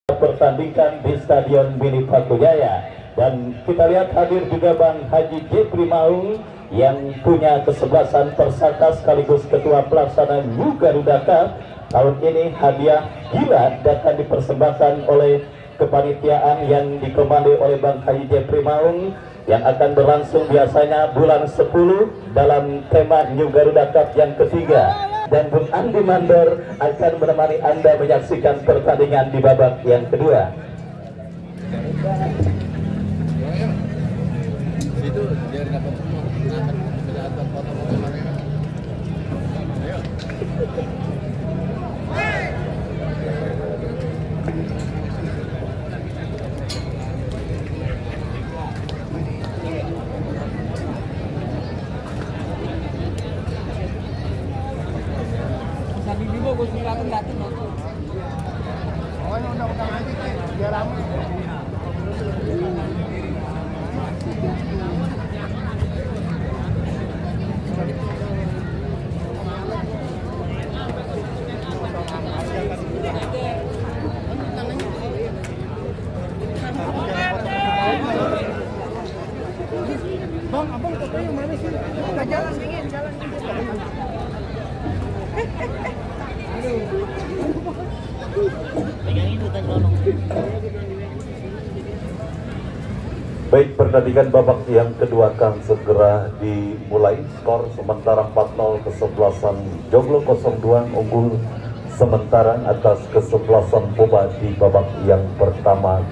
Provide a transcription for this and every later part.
pertandingan di Stadion Mini Pakujaya. Dan kita lihat hadir juga Bang Haji Jepri Maung yang punya kesebelasan tersangka sekaligus ketua pelaksana New Garuda Cup. Tahun ini hadiah gila akan dipersembahkan oleh kepanitiaan yang dikomando oleh Bang Haji Jepri Maung yang akan berlangsung biasanya bulan 10 dalam tema New Garuda Cup yang ketiga. Dan Bung Andi Mandor akan menemani Anda menyaksikan pertandingan di babak yang kedua. Itu biar dapat Bang, abang fotonya yang mana sih? Nggak jalan dingin, jalan dingin. pegang itu kan tolong. Baik, pertandingan babak yang kedua akan segera dimulai. Skor sementara 4-0 kesebelasan Joglo 02 unggul sementara atas kesebelasan Boba di babak yang pertama.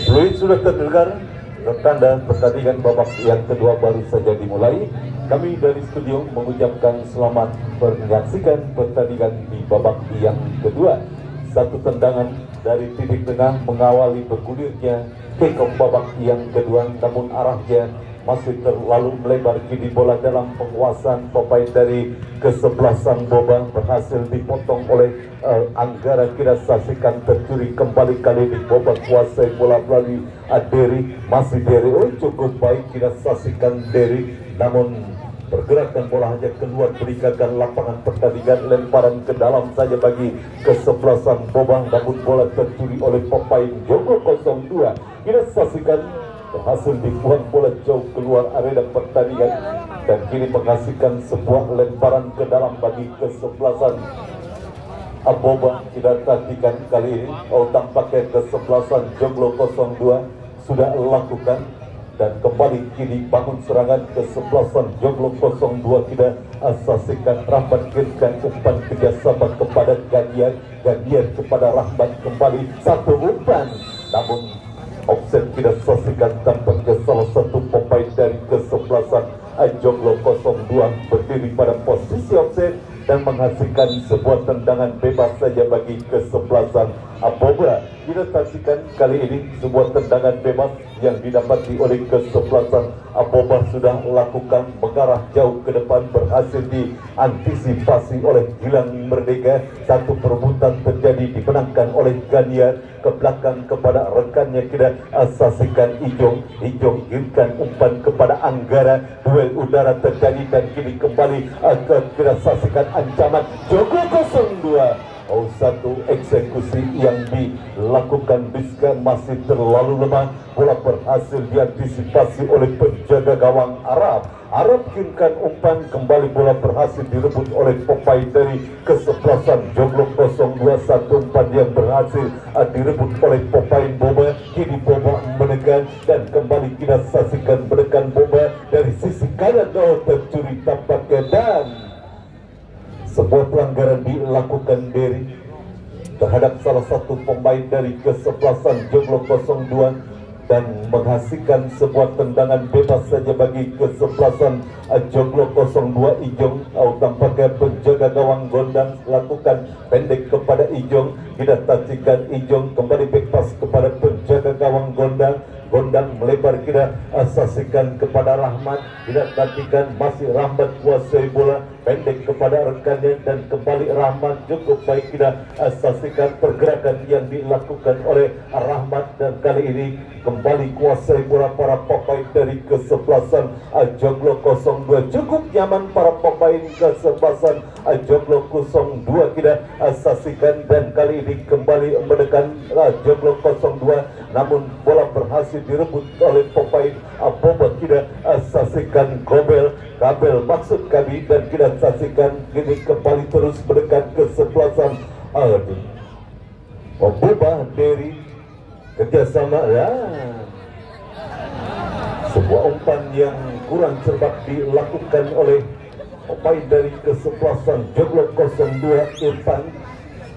Fluid sudah terdengar, tanda pertandingan babak yang kedua baru saja dimulai. Kami dari studio mengucapkan selamat menyaksikan pertandingan di babak yang kedua. Satu tendangan dari titik tengah mengawali bergulirnya kick-off babak yang kedua, namun arahnya masih terlalu melebar. Kini bola dalam penguasaan pemain dari kesebelasan Boba berhasil dipotong oleh Anggara. Kita saksikan tercuri kembali kali ini Boba kuasai bola melalui Deri. Masih Deri, oh cukup baik kita saksikan Deri, namun pergerakan bola hanya keluar meninggalkan lapangan pertandingan. Lemparan ke dalam saja bagi kesebelasan Boba, namun bola tercuri oleh pemain Joglo 02. Kita saksikan berhasil dibuang bola jauh keluar area pertandingan dan kini menghasilkan sebuah lemparan ke dalam bagi kesebelasan Boba. Kita perhatikan kali ini tampaknya kesebelasan Joglo 02 sudah lakukan dan kembali kini bangun serangan kesebelasan Joglo 02. Kita saksikan Rahmat kirimkan umpan kerjasama kepada Gandian kepada Rahmat, kembali satu umpan namun offset. Kita saksikan tampaknya salah satu pemain dari kesebelasan Joglo 02 berdiri pada posisi offset dan menghasilkan sebuah tendangan bebas saja bagi kesebelasan Boba. Kita saksikan kali ini sebuah tendangan bebas yang didapati oleh kesebelasan Boba sudah lakukan mengarah jauh ke depan, berhasil diantisipasi oleh Gilang Merdeka. Satu perebutan terjadi dimenangkan oleh Gandian ke belakang kepada rekannya. Kita saksikan Ijong kirimkan umpan kepada Anggara. Duel udara terjadi dan kini kembali kita saksikan ancaman Joglo 02. Satu eksekusi yang dilakukan Rizka masih terlalu lemah. Bola berhasil diantisipasi oleh penjaga gawang Arab kirimkan umpan, kembali bola berhasil direbut oleh pemain dari kesebelasan Joglo 02. Satu umpan yang berhasil direbut oleh pemain Boba. Kini Boba menekan dan kembali kita saksikan menekan Boba dari sisi kanan. Tercuri tampaknya dan sebuah pelanggaran dilakukan Deri terhadap salah satu pemain dari kesebelasan Joglo 02 dan menghasilkan sebuah tendangan bebas saja bagi kesebelasan Joglo 02. Ijong tampaknya penjaga gawang Gondang lakukan pendek kepada Ijong. Kita saksikan Ijong kembali back pass kepada penjaga gawang Gondang. gondang melebar kita saksikan kepada Rahmat, tidak nantikan masih Rahmat kuasai bola pendek kepada rekannya dan kembali Rahmat cukup baik kita saksikan pergerakan yang dilakukan oleh Rahmat dan kali ini kembali kuasai bola para pemain dari kesebelasan Joglo 02 cukup nyaman para pemain kesebelasan Joglo 02 kita saksikan dan kali ini kembali menekan Joglo 02 namun bola berhasil direbut oleh pemain Boba kita saksikan Kabel maksud kami dan kita saksikan ini kembali terus mendekat kesebelasan Boba dari kerjasama ya. Sebuah umpan yang kurang cermat dilakukan oleh pemain dari kesebelasan Joglo 02 Irfan.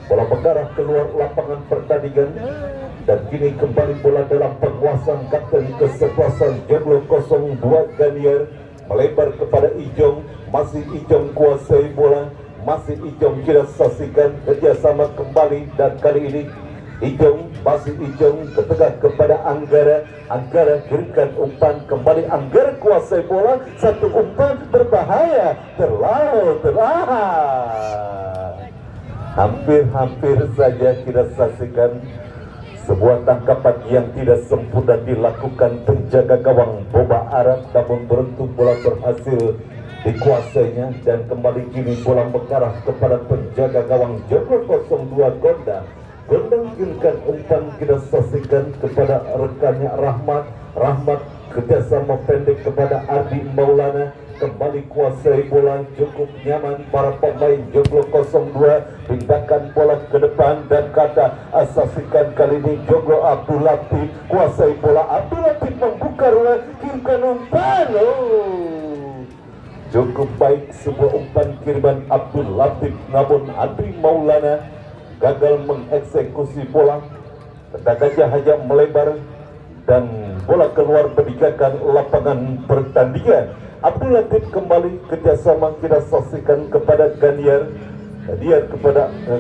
Bola mengarah keluar lapangan pertandingan dan kini kembali bola dalam penguasaan kapten kesebelasan Joglo 02 Ganiar melebar kepada Ijong, masih Ijong kuasai bola, masih Ijong kita saksikan kerjasama kembali dan kali ini Ijong bertegak kepada Anggara kirimkan umpan kembali Anggara kuasai bola, satu umpan berbahaya terlalu hampir saja kita saksikan sebuah tangkapan yang tidak sempurna dilakukan penjaga gawang Boba Arab namun beruntung bola berhasil dikuasainya dan kembali kini bola mengarah kepada penjaga gawang Joglo 02 Gondang kirimkan umpan kita saksikan kepada rekannya Rahmat kerjasama pendek kepada Ardi Maulana kembali kuasai bola cukup nyaman para pemain Joglo 02 pindahkan bola ke depan dan kata saksikan kali ini Joglo Abdul Latif kuasai bola Abdul Latif membuka ruang kirimkan umpan cukup baik sebuah umpan kiriman Abdul Latif namun Ardi Maulana gagal mengeksekusi bola tenaganya hanya melebar dan bola keluar meninggalkan lapangan pertandingan. Abdul Latif kembali kerjasama kita saksikan kepada Ganiar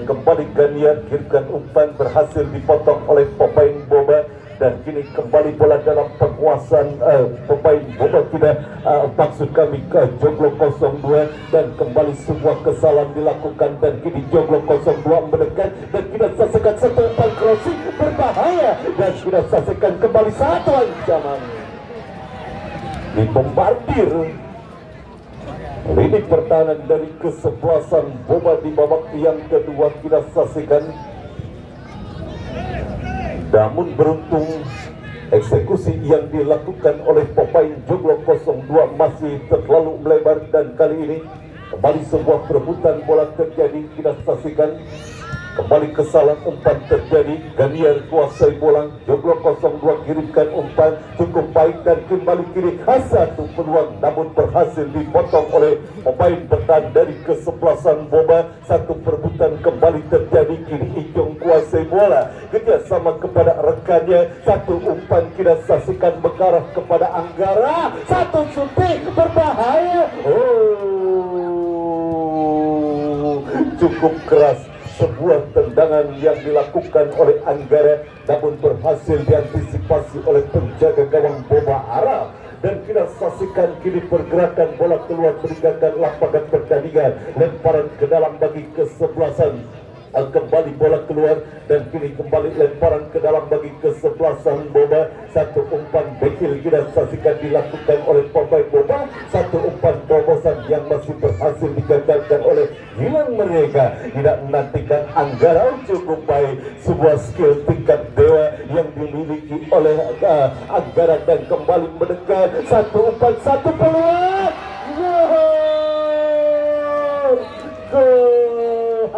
kembali Ganiar kirimkan umpan berhasil dipotong oleh pemain Boba dan kini kembali bola dalam penguasaan pemain Boba kita maksud kami ke Joglo 02 dan kembali semua kesalahan dilakukan dan kini Joglo 02 mendekat dan kita saksikan satu umpan crossing berbahaya dan kita saksikan kembali satu ancaman dibombardir lini pertahanan dari kesebelasan Boba di babak yang kedua kita saksikan namun beruntung eksekusi yang dilakukan oleh pemain Joglo 02 masih terlalu melebar dan kali ini kembali sebuah perebutan bola terjadi kita saksikan kembali kesalahan umpan terjadi Ganiar kuasai bola Joglo 02 kirimkan umpan cukup baik dan kembali kiri satu peluang namun berhasil dipotong oleh pemain bertahan dari kesebelasan Boba satu perebutan kembali terjadi kini Ijong kuasai bola kerjasama kepada rekannya satu umpan kita saksikan mengarah kepada Anggara satu shooting berbahaya cukup keras sebuah tendangan yang dilakukan oleh Anggara namun berhasil diantisipasi oleh penjaga gawang Boba Arab dan kita saksikan kini pergerakan bola keluar meninggalkan lapangan pertandingan lemparan ke dalam bagi kesebelasan kembali bola keluar dan kini kembali lemparan ke dalam bagi kesebelasan Boba satu umpan bekil kita saksikan dilakukan oleh pemain Boba satu umpan terobosan yang masih berhasil digagalkan oleh Gilang mereka tidak menantikan Anggara cukup baik sebuah skill tingkat dewa yang dimiliki oleh Anggara dan kembali mendekat satu umpan satu peluang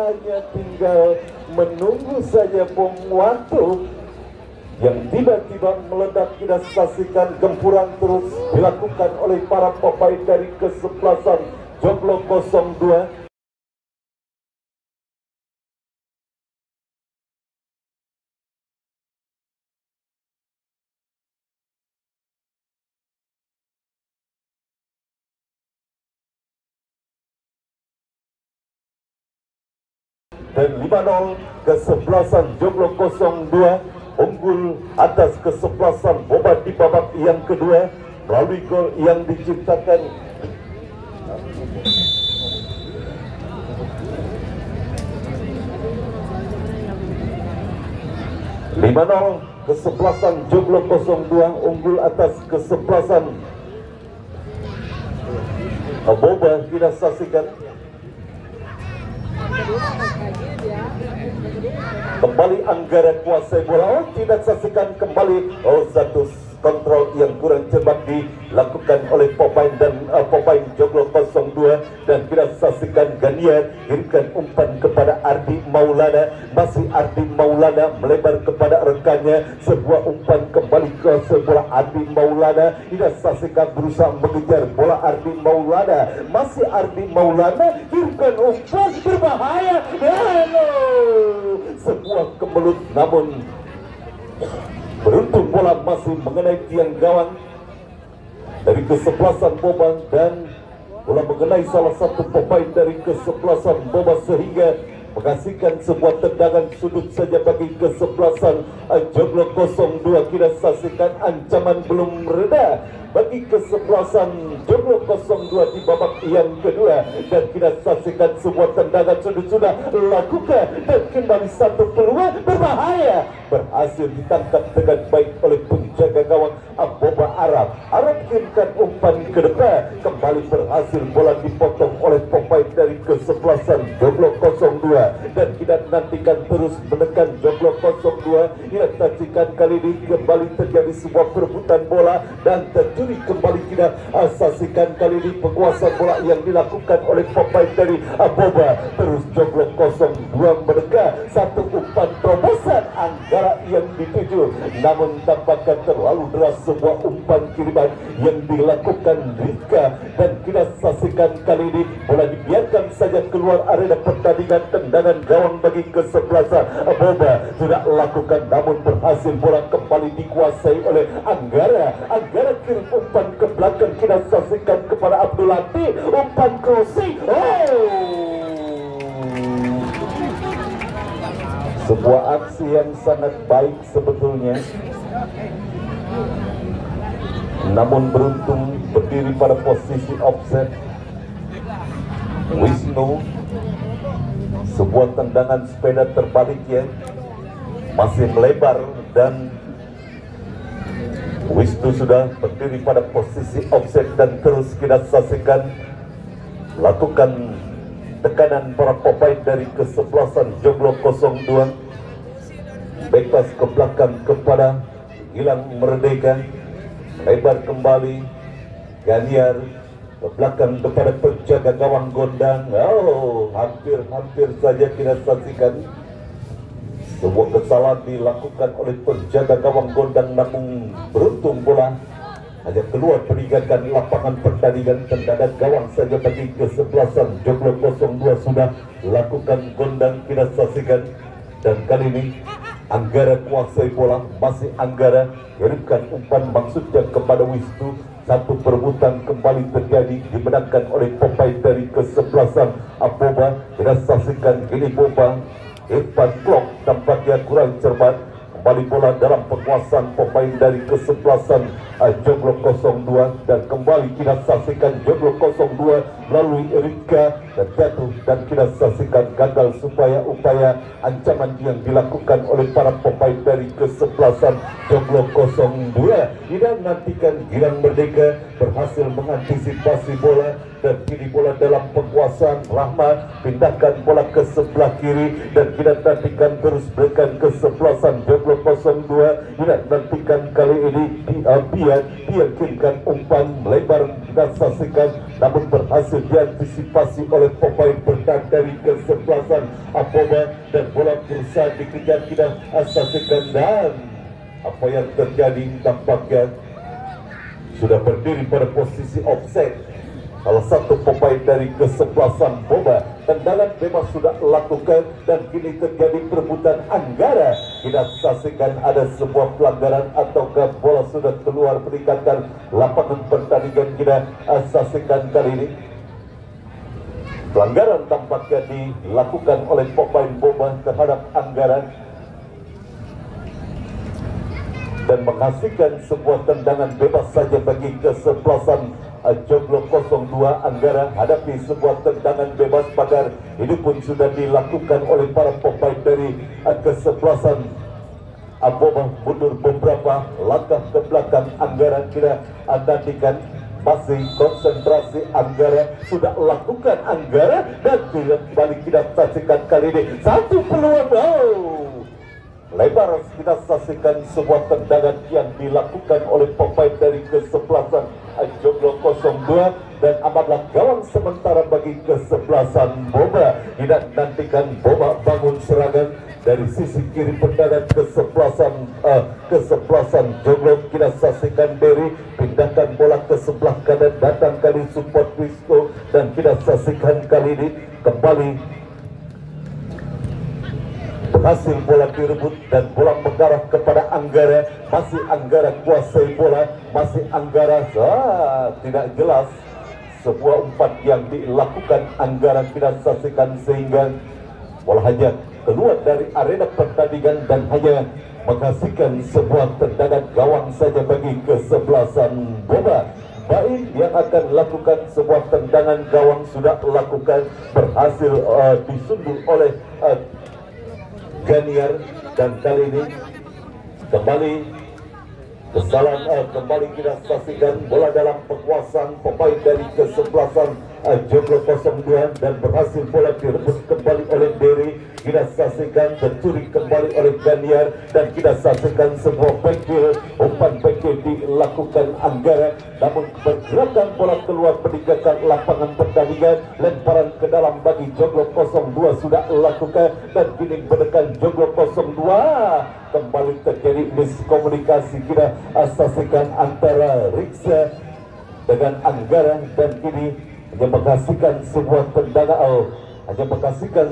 hanya tinggal menunggu saja bom waktu yang tiba-tiba meledak kita saksikan gempuran terus dilakukan oleh para pemain dari kesebelasan Joglo 02 dan 5-0 kesebelasan Joglo 02 unggul atas kesebelasan Boba di babak yang kedua melalui gol yang diciptakan Lima-nol kesebelasan Joglo 02 unggul atas kesebelasan Boba. Kita saksikan kembali Anggara kuasai bola. Tidak saksikan kembali satu kontrol yang kurang cermat dilakukan oleh pemain dan pemain Joglo 02 dan kita saksikan Ganiar kirimkan umpan kepada Ardi Maulana. Masih Ardi Maulana melebar kepada rekannya, sebuah umpan kembali ke bola Ardi Maulana. Kita saksikan berusaha mengejar bola Ardi Maulana, masih Ardi Maulana kirimkan umpan berbahaya dan sebuah kemelut, namun beruntung bola masih mengenai tiang gawang dari kesebelasan Boba dan bola mengenai salah satu pemain dari kesebelasan Boba sehingga menghasilkan sebuah tendangan sudut saja bagi kesebelasan Joglo 02. Kita saksikan ancaman belum reda bagi kesebelasan Joglo 02 di babak yang kedua dan kita saksikan sebuah tendangan sudut sudah lakukan dan kembali satu peluang berbahaya berhasil ditangkap dengan baik oleh penjaga gawang Boba Arab. Arab kirimkan umpan ke depan, kembali berhasil bola dipotong oleh pemain dari kesebelasan Joglo 02 dan kita nantikan terus menekan Joglo 02. Kita saksikan kali ini kembali terjadi sebuah perebutan bola dan terjadi kembali kita saksikan kali ini penguasaan bola yang dilakukan oleh pemain dari Boba. Terus Joglo 02 mendekat satu umpan terobosan Anggara yang dituju, namun tampaknya terlalu deras sebuah umpan kiriman yang dilakukan Rika dan kita saksikan kali ini bola dibiarkan saja keluar arena pertandingan. Tendangan gawang bagi kesebelasan Boba sudah lakukan, namun berhasil bola kembali dikuasai oleh Anggara. Anggara kirim umpan ke belakang, kita saksikan kepada Abdul Latif, umpan crossing. Sebuah aksi yang sangat baik sebetulnya, namun beruntung berdiri pada posisi offset. Wisnu, sebuah tendangan sepeda terbaliknya masih melebar dan Wisnu sudah berdiri pada posisi offset dan terus kita saksikan lakukan tekanan para pemain dari kesebelasan Joglo 02 bebas ke belakang kepada Gilang Merdeka, lebar kembali Ganiar ke belakang kepada penjaga gawang Gondang. Hampir saja kita saksikan sebuah kesalahan dilakukan oleh penjaga gawang Gondang, namun beruntung bola hanya keluar meninggalkan lapangan pertandingan. Tendangan gawang saja bagi kesebelasan Joglo 02 sudah lakukan Gondang, kita saksikan dan kali ini Anggara kuasai bola, masih Anggara kirimkan umpan maksudnya kepada Wisnu. Satu perebutan kembali terjadi dimenangkan oleh pemain dari kesebelasan Boba. Kita saksikan ini Boba, Irfan Klok tampaknya kurang cermat. Kembali bola dalam penguasaan pemain dari kesebelasan Joglo 02 dan kembali kita saksikan Joglo 02 melalui Rika dan jatuh dan kita saksikan gagal supaya upaya ancaman yang dilakukan oleh para pemain dari kesebelasan Joglo 02. Kita nantikan Gilang Merdeka berhasil mengantisipasi bola dan kini bola dalam penguasaan Rahmat, pindahkan bola ke sebelah kiri dan kita nantikan terus berikan kesebelasan Joglo 02. Kita nantikan kali ini dia kirimkan umpan melebar, kita saksikan namun berhasil diantisipasi oleh pemain bertahan dari kesebelasan Boba dan bola berusaha dikejar, kita saksikan dan apa yang terjadi tampaknya sudah berdiri pada posisi offset salah satu pemain dari kesebelasan Boba. Tendangan bebas sudah lakukan dan kini terjadi perebutan Anggara. Kita saksikan ada sebuah pelanggaran ataukah bola sudah keluar meninggalkan lapangan pertandingan. Kita saksikan kali ini pelanggaran tampaknya dilakukan oleh pemain Boba terhadap Anggara. dan menghasilkan sebuah tendangan bebas saja bagi kesebelasan Joglo 02 Anggara. Hadapi sebuah tendangan bebas pagar, ini pun sudah dilakukan oleh para pemain dari kesebelasan Boba. Mundur beberapa langkah ke belakang Anggara, kita nantikan masih konsentrasi Anggara, sudah lakukan Anggara dan kembali kita saksikan kali ini satu peluang. Lebar kita saksikan sebuah tendangan yang dilakukan oleh pemain dari kesebelasan Joglo 02 dan amatlah gawang sementara bagi kesebelasan Boba. Kita nantikan Boba bangun serangan dari sisi kiri pendangan kesebelasan Joglo. Kita saksikan Derry pindahkan bola ke sebelah kanan, datang kali support Wisco dan kita saksikan kali ini kembali berhasil bola direbut dan bola mengarah kepada Anggara. Masih Anggara kuasai bola, masih Anggara tidak jelas sebuah umpan yang dilakukan Anggara kita saksikan sehingga bola hanya keluar dari arena pertandingan dan hanya menghasilkan sebuah tendangan gawang saja bagi kesebelasan Boba. Bain yang akan lakukan sebuah tendangan gawang sudah lakukan, berhasil disundul oleh Ganiar dan kali ini kembali kesalahan kembali kita saksikan bola dalam penguasaan pemain dari kesebelasan Joglo 02 dan berhasil bola direbut kembali oleh Derry. Kita saksikan mencuri kembali oleh Ganiar dan kita saksikan sebuah bengkel, umpan bengkel dilakukan Anggara, namun pergerakan bola keluar meninggalkan lapangan pertandingan. Lemparan ke dalam bagi Joglo 02 sudah lakukan dan kini menekan Joglo 02. Kembali terjadi miskomunikasi, kita saksikan antara Riksa dengan Anggara dan kini hanya menghasilkan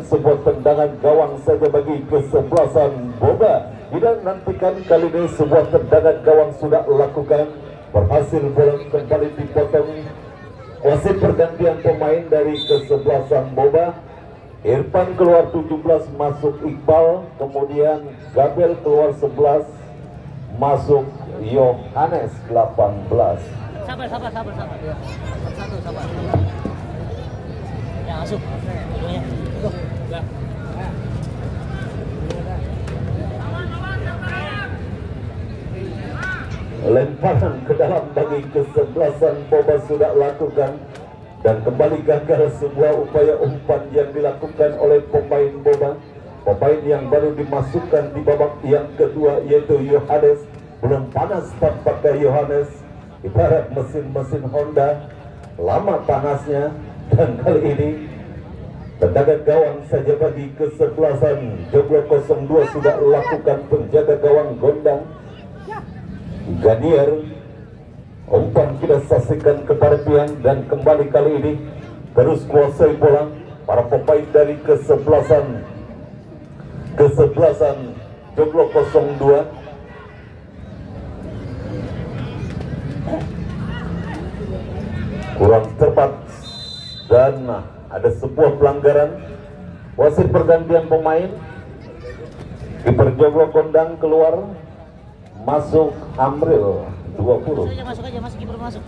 sebuah tendangan gawang saja bagi kesebelasan Boba. Kita nantikan kali ini sebuah tendangan gawang sudah lakukan, berhasil bola kembali dipotong. Wasit pergantian pemain dari kesebelasan Boba. Irfan keluar 17, masuk Iqbal, kemudian Gabriel keluar 11, masuk Yohanes 18. Sabar. Satu, sabar. Ya, masuk. Lemparan ke dalam bagi kesebelasan Boba sudah lakukan dan kembali gagal sebuah upaya umpan yang dilakukan oleh pemain Boba. Pemain yang baru dimasukkan di babak yang kedua yaitu Yohanes. Belum panas tampaknya Yohanes, ibarat mesin Honda, lama panasnya. Dan kali ini tendangan gawang saja bagi kesebelasan Joglo 02 sudah lakukan penjaga gawang Gondang Ganiar. Umpan kita saksikan kepada Pian dan kembali kali ini terus kuasai bola para pemain dari kesebelasan Joglo 02. Kurang tepat dan ada sebuah pelanggaran. Wasit pergantian pemain, kiper Joglo Gondang keluar, masuk Amril 20. Masuk aja, masuk kiper masuk.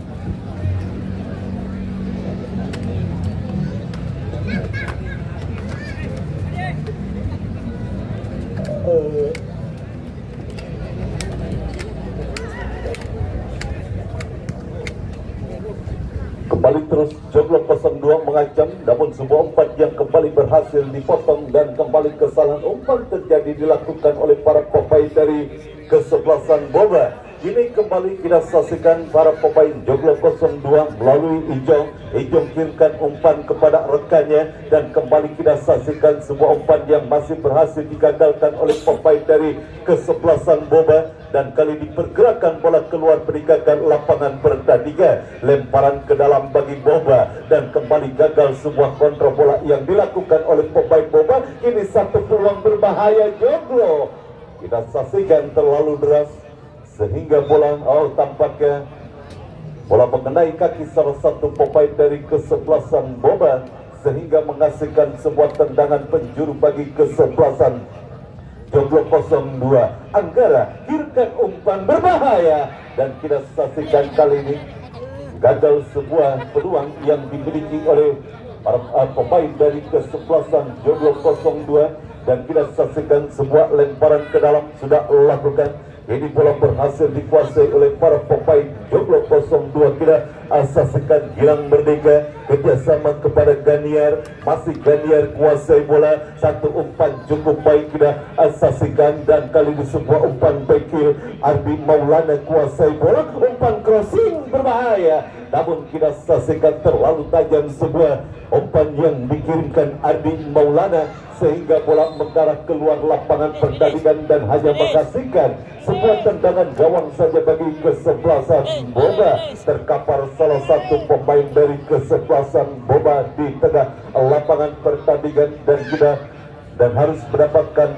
Kembali terus Joglo 02 mengancam, namun sebuah umpan yang kembali berhasil dipotong dan kembali kesalahan umpan terjadi dilakukan oleh para pemain dari kesebelasan Boba. Ini kembali kita saksikan para pemain Joglo 02 melalui Ijong kirimkan umpan kepada rekannya dan kembali kita saksikan sebuah umpan yang masih berhasil digagalkan oleh pemain dari kesebelasan Boba dan kali dipergerakan bola keluar meninggalkan lapangan pertandingan. Lemparan ke dalam bagi Boba dan kembali gagal sebuah kontrol bola yang dilakukan oleh pemain Boba. Ini satu peluang berbahaya Joglo. Kita saksikan terlalu deras sehingga bola tampaknya bola mengenai kaki salah satu pemain dari kesebelasan Boba sehingga menghasilkan sebuah tendangan penjuru bagi kesebelasan Jomblo 02 Anggara kirimkan umpan berbahaya, dan kita saksikan kali ini gagal sebuah peluang yang dimiliki oleh para pemain dari kesebelasan Jomblo 02, dan kita saksikan sebuah lemparan ke dalam sudah lakukan. Ini bola berhasil dikuasai oleh para pemain Jomblo 02. Kita saksikan Gilang Merdeka kerjasama kepada Ganiar, masih Ganiar kuasai bola, satu umpan cukup baik kita saksikan, dan kali ini sebuah umpan bekil Ardi Maulana kuasai bola, umpan crossing berbahaya, namun kita saksikan terlalu tajam sebuah umpan yang dikirimkan Ardi Maulana sehingga bola mengarah keluar lapangan pertandingan dan hanya menghasilkan sebuah tendangan gawang saja bagi kesebelasan Boba. Terkapar salah satu pemain dari kesebelasan Boba di tengah lapangan pertandingan, dan harus mendapatkan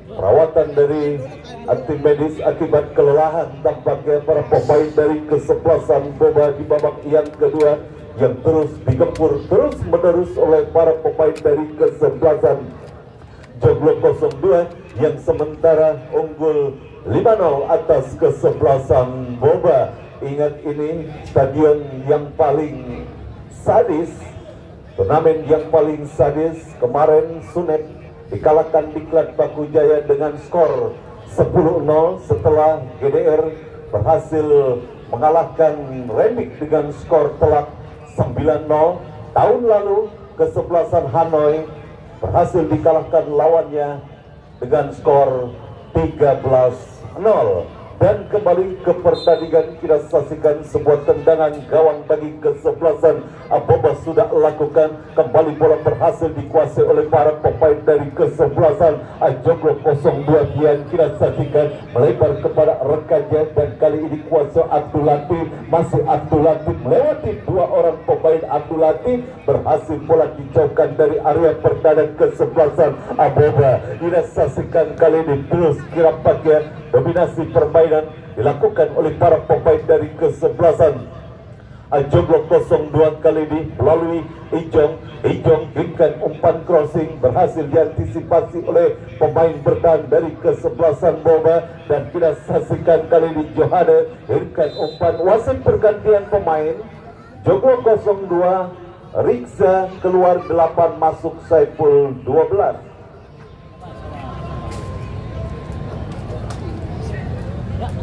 perawatan dari tim medis akibat kelelahan tampaknya para pemain dari kesebelasan Boba di babak yang kedua, yang terus digempur terus menerus oleh para pemain dari kesebelasan Jomblo 02 yang sementara unggul 5-0 atas kesebelasan Boba. Ingat, ini stadion yang paling sadis, turnamen yang paling sadis. Kemarin Sunet dikalahkan Diklat Paku Jaya dengan skor 10-0 setelah GDR berhasil mengalahkan Remik dengan skor telak 9-0. Tahun lalu kesebelasan Hanoi berhasil dikalahkan lawannya dengan skor 13-0. Dan kembali ke pertandingan, kita saksikan sebuah tendangan gawang bagi kesebelasan Boba sudah lakukan. Kembali bola berhasil dikuasai oleh para pemain dari kesebelasan Jomblo 02. Kian kita saksikan melebar kepada rekannya, dan kali ini kuasa Abdul Latif, masih Abdul Latif melewati dua orang pemain. Abdul Latif berhasil bola dijauhkan dari area pertahanan kesebelasan Boba. Kita saksikan kali ini terus kirapatnya dominasi permainan dilakukan oleh para pemain dari kesebelasan Jomblo 02. Kali ini melalui Ijong kirimkan umpan crossing, berhasil diantisipasi oleh pemain bertahan dari kesebelasan Boba, dan kita saksikan kali ini Johana kirimkan umpan. Wasit pergantian pemain Jomblo 02, Riksa keluar 8 masuk Saiful 12.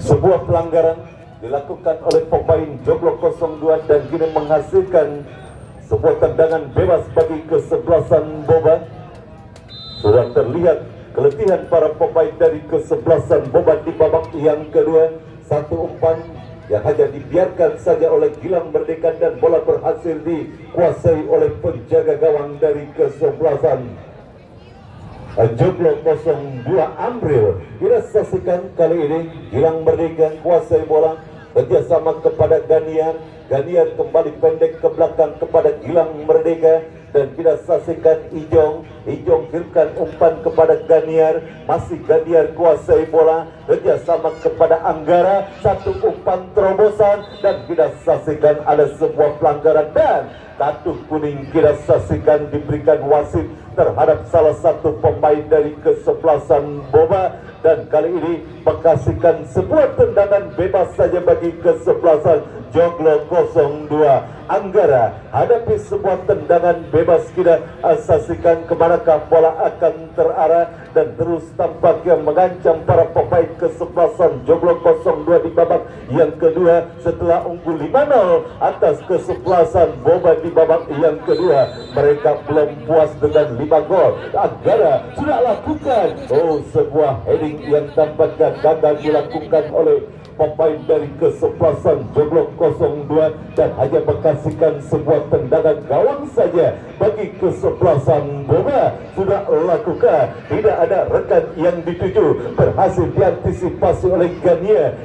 Sebuah pelanggaran dilakukan oleh pemain Jomblo 02 dan kini menghasilkan sebuah tendangan bebas bagi kesebelasan Boba. Sudah terlihat keletihan para pemain dari kesebelasan Boba di babak yang kedua. Satu umpan yang hanya dibiarkan saja oleh Gilang Merdeka, dan bola berhasil dikuasai oleh penjaga gawang dari kesebelasan Jomblo 02 Amril. Kita saksikan kali ini Gilang Merdeka kuasai bola, kerjasama kepada Ganiar kembali pendek ke belakang kepada Gilang Merdeka, dan kita saksikan Ijong kirimkan umpan kepada Ganiar, masih Ganiar kuasai bola, kerjasama kepada Anggara, satu umpan terobosan, dan kita saksikan ada sebuah pelanggaran dan kartu kuning kita saksikan diberikan wasit terhadap salah satu pemain dari kesebelasan Boba, dan kali ini menghasilkan sebuah tendangan bebas saja bagi kesebelasan Jomblo 02. Anggara hadapi sebuah tendangan bebas, kita saksikan kemanakah bola akan terarah, dan terus tampaknya mengancam para pemain kesebelasan Jomblo 02 di babak yang kedua setelah unggul 5-0 atas kesebelasan Boba di babak yang kedua. Mereka belum puas dengan 5 gol. Anggara sudah lakukan sebuah heading yang tampaknya gagal dilakukan oleh pemain dari kesebelasan Jomblo 02, dan hanya menghasilkan sebuah tendangan gawang saja bagi kesebelasan Boba. Sudah lakukan, tidak ada rekan yang dituju, berhasil diantisipasi oleh Ganiar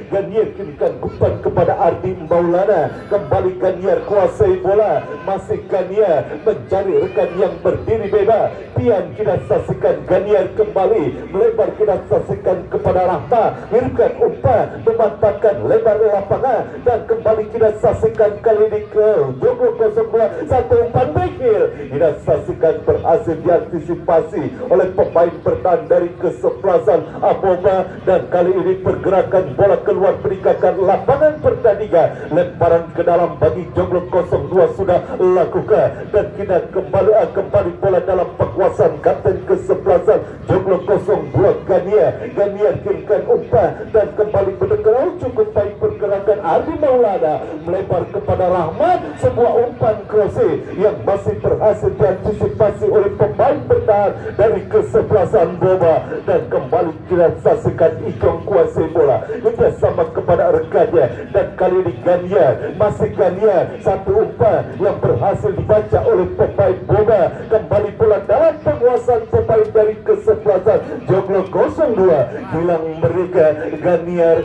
kirimkan umpan kepada Ardi Maulana, kembali Ganiar kuasai bola, masih Ganiar mencari rekan yang berdiri bebas. Pian kita saksikan Ganiar kembali melebar, kita saksikan kepada Rahma, kirimkan umpan memanfaatkan lebar lapangan, dan kembali kita saksikan kali ini ke Jomblo 02, satu umpan bekil kita saksikan berhasil diantisipasi oleh pemain bertahan dari kesebelasan Aboba, dan kali ini pergerakan bola keluar meninggalkan lapangan pertandingan. Lemparan ke dalam bagi Joglo 02 sudah lakukan, dan kita kembali bola dalam penguasaan kapten kesebelasan Joglo 02 Ganiar kirimkan umpan dan kembali mendekat. Cukup baik pergerakan Ardi Maulana melebar kepada Rahmat, sebuah umpan crossing yang masih berhasil diantisipasi oleh pemain bertahan dari kesebelasan Boba, dan kembali kita saksikan Ijong kuasai bola kerjasama kepada rekannya, dan kali ini Ganiar, satu umpan yang berhasil dibaca oleh pemain Boba. Kembali bola dalam penguasaan pemain dari kesebelasan Joglo 02. Hilang mereka, Ganiar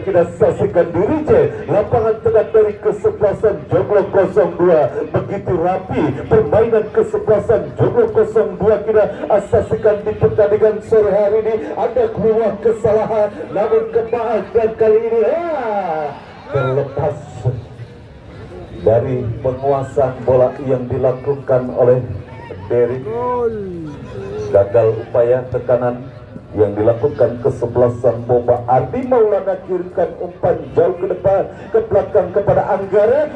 kita saksikan diri lapangan tengah dari kesebelasan Joglo 02. Begitu rapi permainan kesebelasan Joglo 02 kita saksikan di pertandingan sore hari ini. Ada keluar kesalahan, namun kemaafan kali ini terlepas dari penguasaan bola yang dilakukan oleh Derek. Gagal upaya tekanan yang dilakukan kesebelasan Boba. Ardi Maulana kirimkan umpan jauh ke depan, ke belakang kepada Anggara,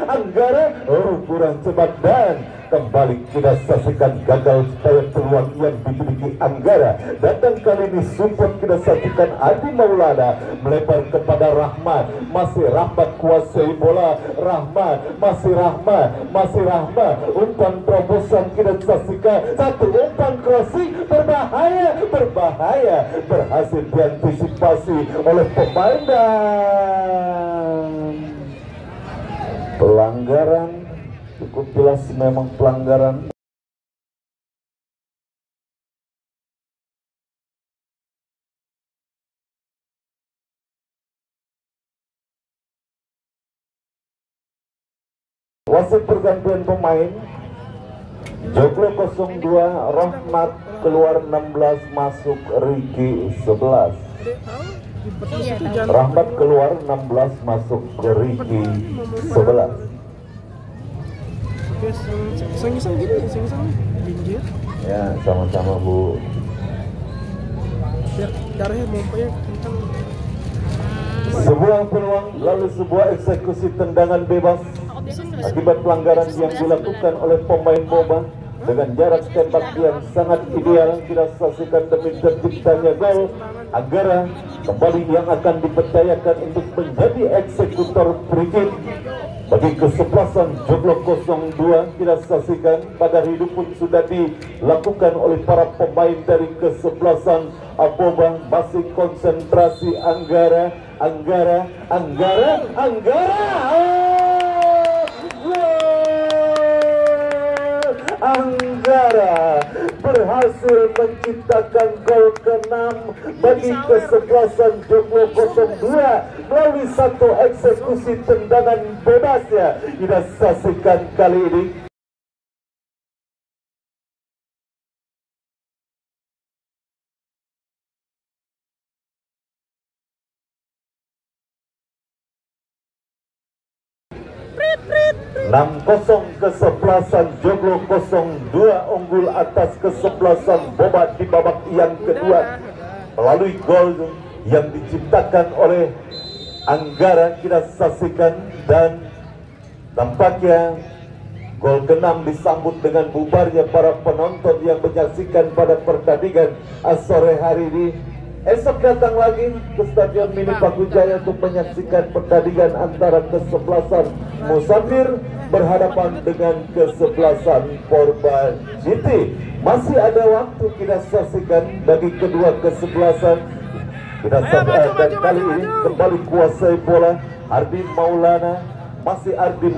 kurang cepat, dan kembali kita saksikan gagal upaya peluang yang dimiliki Anggara. Datang kali ini support kita saksikan Ardi Maulana melebar kepada Rahmat, masih Rahmat kuasai bola, masih Rahmat, umpan terobosan kita saksikan, satu umpan crossing berbahaya, berhasil diantisipasi oleh pemain, dan pelanggaran cukup jelas, memang pelanggaran. Wasit pergantian pemain. Joglo 02 Rahmat keluar 16, masuk Riki 11. Rahmat keluar 16, masuk ke Riki 11. Iseng-iseng gini, pinggir. Ya, sama-sama Bu. Biar darahnya mompanya kencang. Sebuah peluang, lalu sebuah eksekusi tendangan bebas akibat pelanggaran yang dilakukan oleh pemain Boba. Dengan jarak tembak yang sangat ideal, kita saksikan demi terciptanya gol. Anggara kembali yang akan dipercayakan untuk menjadi eksekutor free kick bagi kesebelasan Joglo 02. Kita saksikan pada hidup pun sudah dilakukan oleh para pemain dari kesebelasan Aboba. Masih konsentrasi Anggara. Anggara berhasil menciptakan gol ke-6 bagi kesebelasan Joglo 02 melalui satu eksekusi tendangan bebasnya. Kita saksikan kali ini. Enam 0 kesebelasan Joglo 02 unggul atas kesebelasan Boba di babak yang kedua melalui gol yang diciptakan oleh Anggara. Kita saksikan, dan tampaknya gol ke-6 disambut dengan bubarnya para penonton yang menyaksikan pada pertandingan sore hari ini. Esok datang lagi ke Stadion Mini Pakujaya untuk menyaksikan pertandingan antara kesebelasan Musafir berhadapan dengan kesebelasan Porba GT. Masih ada waktu kita saksikan bagi kedua kesebelasan. Kita saksikan, dan kali ini kembali kuasai bola Ardi Maulana, masih Ardi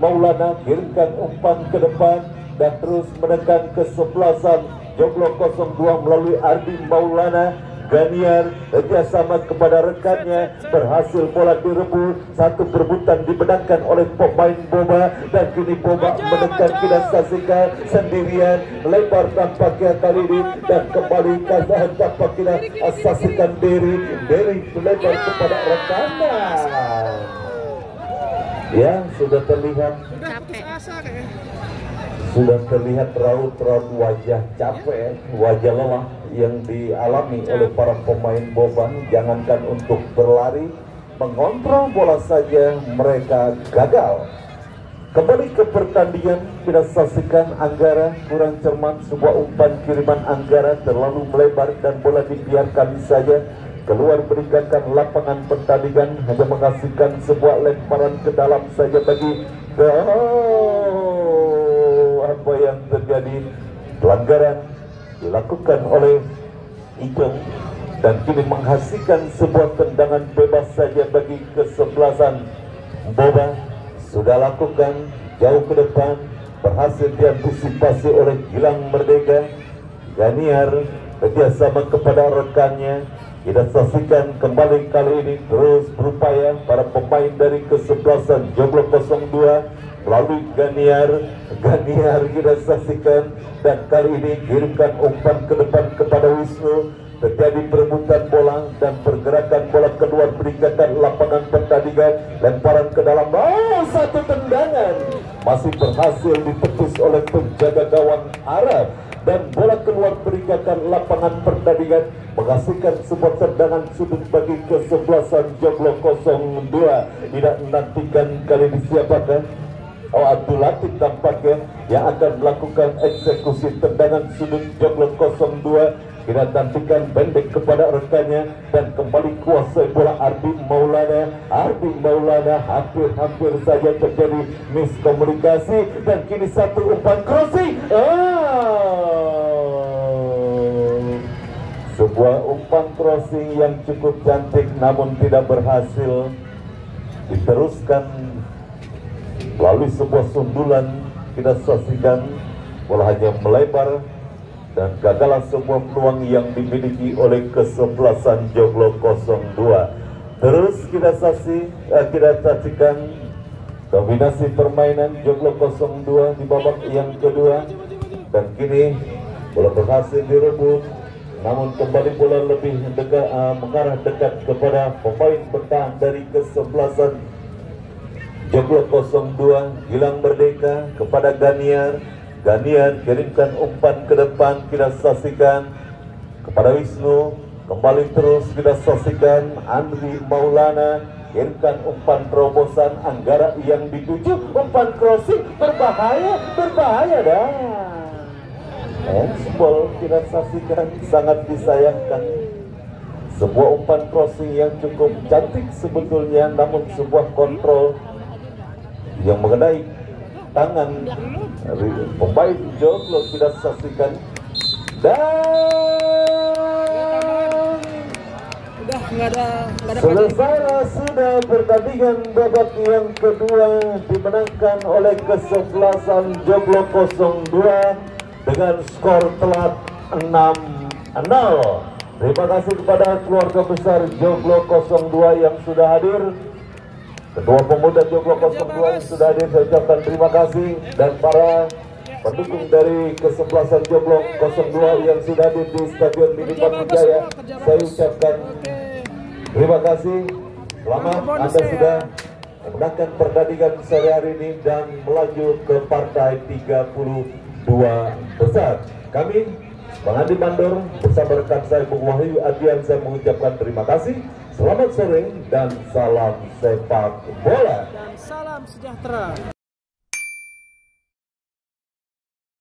Maulana kirimkan umpan ke depan dan terus menekan kesebelasan Joglo 02 melalui Ardi Maulana. Ganiar kerjasama kepada rekannya, berhasil bola direbut, satu perebutan dimenangkan oleh pemain Boba, dan kini Boba menekan. Kita saksikan sendirian lebar tampaknya kali ini, dan kembali kasahan tampak kita saksikan Derry melebar kepada rekannya. Ya, sudah terlihat Sudah terlihat raut-raut wajah capek, wajah lelah yang dialami oleh para pemain Boban. Jangankan untuk berlari, mengontrol bola saja mereka gagal. Kembali ke pertandingan, kita saksikan Anggara kurang cermat, sebuah umpan kiriman Anggara terlalu melebar dan bola dibiarkan saja keluar meninggalkan lapangan pertandingan, hanya menghasilkan sebuah lemparan ke dalam saja bagi apa yang terjadi. Pelanggaran dilakukan oleh Ijong dan kini menghasilkan sebuah tendangan bebas saja bagi kesebelasan Boba. Sudah lakukan jauh ke depan, berhasil diantisipasi oleh Gilang Merdeka. Ganiar kerjasama kepada rekannya. Kita saksikan kembali kali ini terus berupaya para pemain dari kesebelasan Joglo 02 melalui Ganiar kita saksikan, dan kali ini kirimkan umpan ke depan kepada Wisnu. Terjadi perebutan bola dan pergerakan bola keluar meninggalkan lapangan pertandingan, lemparan ke dalam, satu tendangan masih berhasil ditepis oleh penjaga gawang Arab, dan bola keluar meninggalkan lapangan pertandingan, menghasilkan sebuah tendangan sudut bagi kesebelasan Joglo 02. Tidak menantikan kali ini siapakah Abdul Latif tampaknya yang akan melakukan eksekusi tendangan sudut Joglo 02. Kita nantikan pendek kepada rekannya dan kembali kuasai bola Ardi Maulana. Hampir saja terjadi miskomunikasi dan kini satu umpan crossing. Sebuah umpan crossing yang cukup cantik namun tidak berhasil diteruskan melalui sebuah sundulan. Kita saksikan bola hanya melebar dan gagalah sebuah peluang yang dimiliki oleh kesebelasan Joglo 02. Terus kita saksikan dominasi permainan Joglo 02 di babak yang kedua, dan kini bola berhasil direbut, namun kembali bola lebih dekat, mengarah dekat kepada pemain bertahan dari kesebelasan Joglo 02. Gilang Merdeka kepada Ganiar kirimkan umpan ke depan, kita saksikan kepada Wisnu, kembali terus kita saksikan Andri Maulana kirimkan umpan terobosan Anggara yang dituju, umpan crossing berbahaya dah. Handsball kita saksikan, sangat disayangkan. Sebuah umpan crossing yang cukup cantik sebetulnya, namun sebuah kontrol yang mengenai tangan pemain Joglo kita saksikan, dan sudah pertandingan babak yang kedua dimenangkan oleh kesebelasan Joglo 02 dengan skor telak 6-0. Terima kasih kepada keluarga besar Joglo 02 yang sudah hadir. Ketua Pemuda Joglo 02 yang sudah hadir, saya ucapkan terima kasih, dan para pendukung dari kesebelasan Joglo 02 yang sudah hadir di Stadion Mini Jaya, saya ucapkan terima kasih. Selamat, Anda sudah memenangkan pertandingan sore hari ini dan melaju ke partai 32 besar. Kami Bang Andi Mandor bersama rekan saya Bung Wahyu Adian, saya mengucapkan terima kasih. Selamat sore dan salam sepak bola. Dan salam sejahtera.